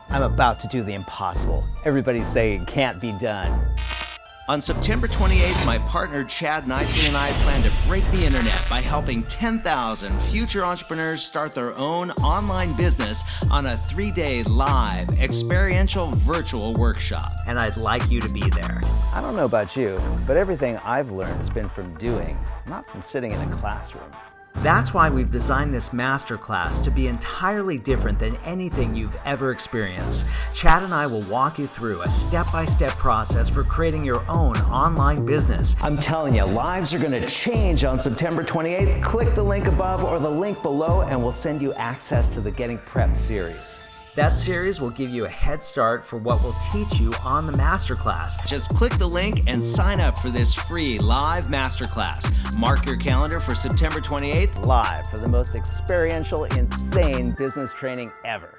I'm about to do the impossible. Everybody's saying it can't be done. On September 28th, my partner Chad Nicely and I plan to break the internet by helping 10,000 future entrepreneurs start their own online business on a 3-day live, experiential, virtual workshop. And I'd like you to be there. I don't know about you, but everything I've learned has been from doing, not from sitting in a classroom. That's why we've designed this masterclass to be entirely different than anything you've ever experienced. Chad and I will walk you through a step-by-step process for creating your own online business. I'm telling you, lives are going to change on September 28th. Click the link above or the link below and we'll send you access to the Getting Prepped series. That series will give you a head start for what we'll teach you on the masterclass. Just click the link and sign up for this free live masterclass. Mark your calendar for September 28th. Live for the most experiential, insane business training ever.